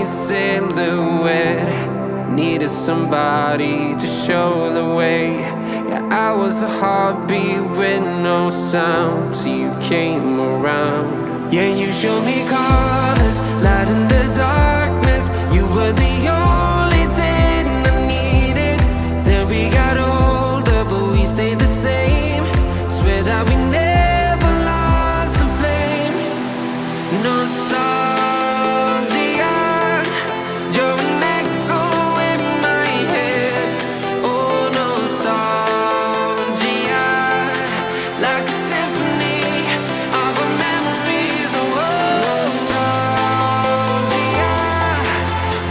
silhouette. Needed somebody to show the way. Yeah, I was a heartbeat with no sound till you came around. Yeah, you showed me colors, light in the darkness. You were the only thing I needed. Then we got older, but we stayed the same. Swear that we never lost the flame. Nostalgia, you're an echo in my head. Oh, nostalgia, like a symphony of our memories. Oh, nostalgia,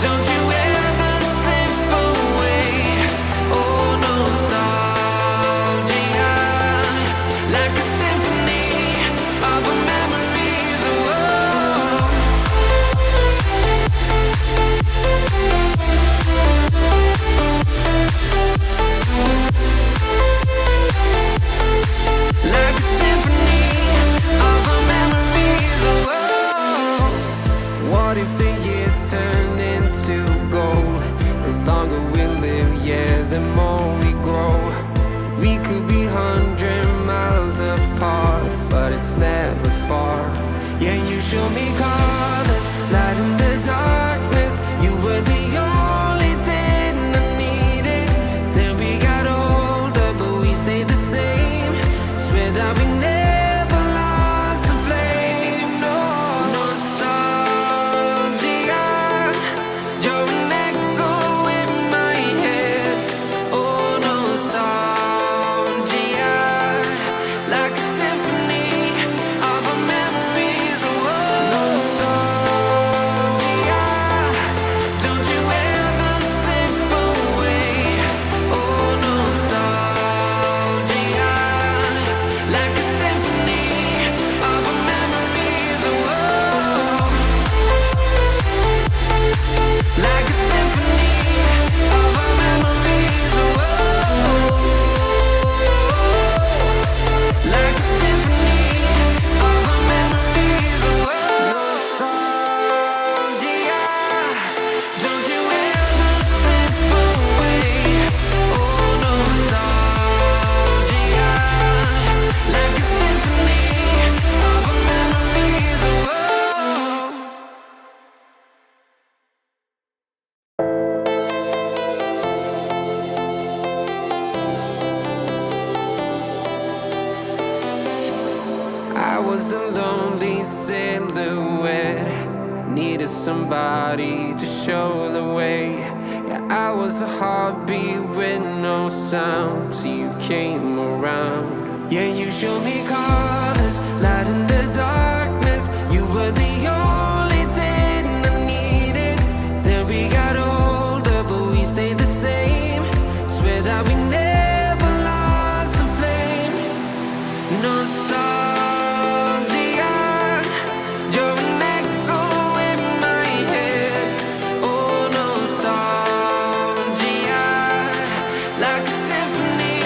don't you ever slip away. Oh, nostalgia, like a symphony of our memories. Oh, like a symphony of our memories. Oh, what if the years turn into gold? The longer we live, yeah, the more we grow. We could be 100 miles apart, but it's never far. Yeah, you show me colors, light in the darkness. You were the only thing I needed. Then we got older, but we stayed the same. Swear that we never lost the flame. No, nostalgia, you're an echo in my head. Oh, nostalgia, like a symphony of our memories. Oh, nostalgia, don't you ever slip away. Oh, nostalgia, like a symphony of our memories. Oh, like a symphony of our memories. Oh, like a symphony of our memories. Oh, nostalgia, don't you ever slip away. Oh, nostalgia, like a symphony of our memories. Oh, I was a lonely silhouette. Needed somebody to show the way. Yeah, I was a heartbeat with no sound till you came around. Yeah, you showed me colors, light in the darkness. You were the only thing I needed. Then we got older, but we stayed the same. Swear that we never lost the flame. Nostalgia, you're an echo in my head. Oh, nostalgia, like a symphony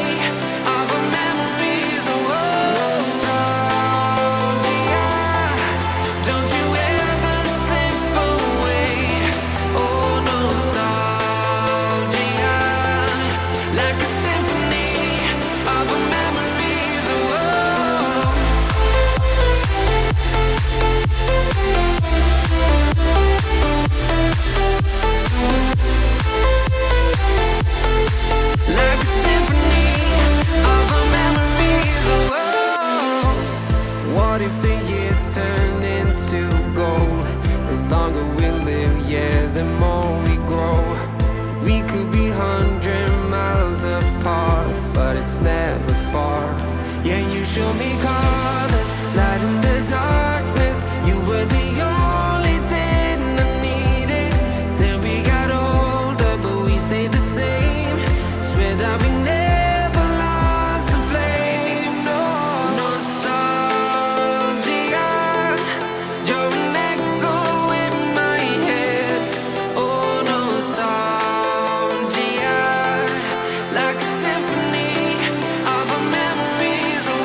of our memories. Oh, nostalgia, don't you ever slip away. Oh, nostalgia, like a symphony of our memories. Oh, like a symphony of our memories. Oh, what if the years turn into gold? The longer we live, yeah, the more we grow. We could be 100 miles apart, but it's never far. Yeah, you show me colors, light in the darkness. You were the only thing I needed. Then we got older, but we stayed the same. Swear that we never lost the flame. No, nostalgia, you're an echo in my head. Oh, nostalgia, like a symphony of our memories. Oh,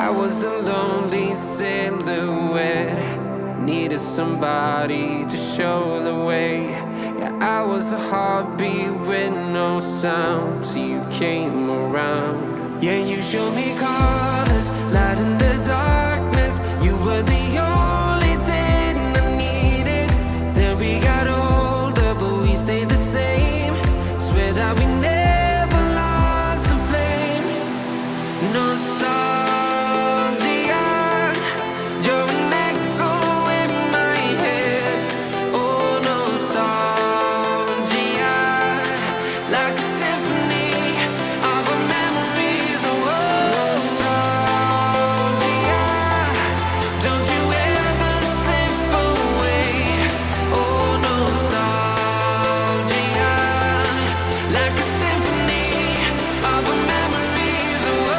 I was a lonely silhouette, needed somebody to show the way. Yeah, I was a heartbeat with no sound till you came around. Yeah, you showed me colors, light in the darkness. You were the only thing I needed. Then we got older, but we stayed the same. Swear that we never lost the flame. Nostalgia, you're an echo in my head. Oh, nostalgia, like a symphony of our memories. Oh, nostalgia, don't you ever slip away. Oh, nostalgia, like a symphony of our memories. Oh,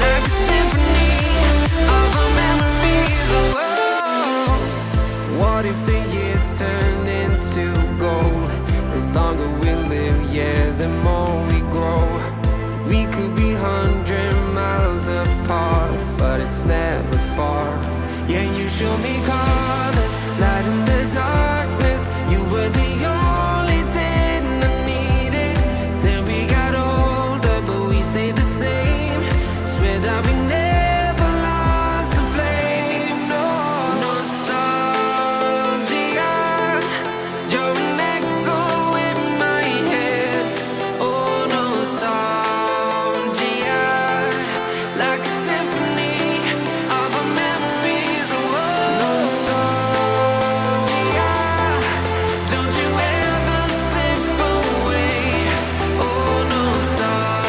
like a symphony of our memories. Oh, what if the years turn into gold? The longer we live, yeah, the more we grow. We could be 100 miles apart, but it's never far. Yeah, you show me colors, light in the darkness. You were the only thing I needed. Then we got older, but we stayed the same. Swear that we never lost the flame. No, nostalgia, you're an echo in my head. Oh, nostalgia, like a symphony of our memories. Oh, nostalgia, don't you ever slip away. Oh, nostalgia,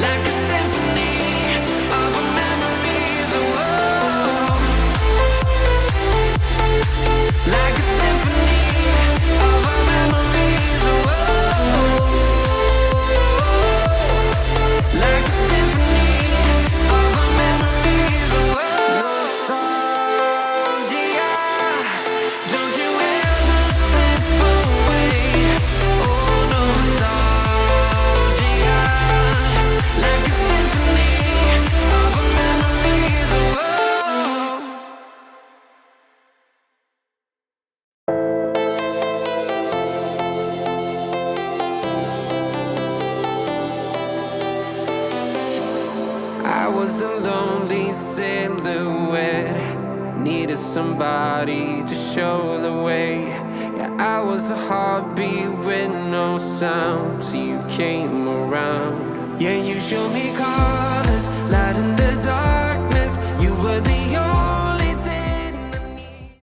like a symphony of our memories. Oh, like a symphony of our memories. Oh, like a symphony of our memories. Oh, nostalgia, don't you ever slip away. Oh, nostalgia, like a symphony of our memories. Oh, I was a lonely silhouette, needed somebody to show the way. Yeah, I was a heartbeat with no sound till you came around. Yeah, you showed me colors,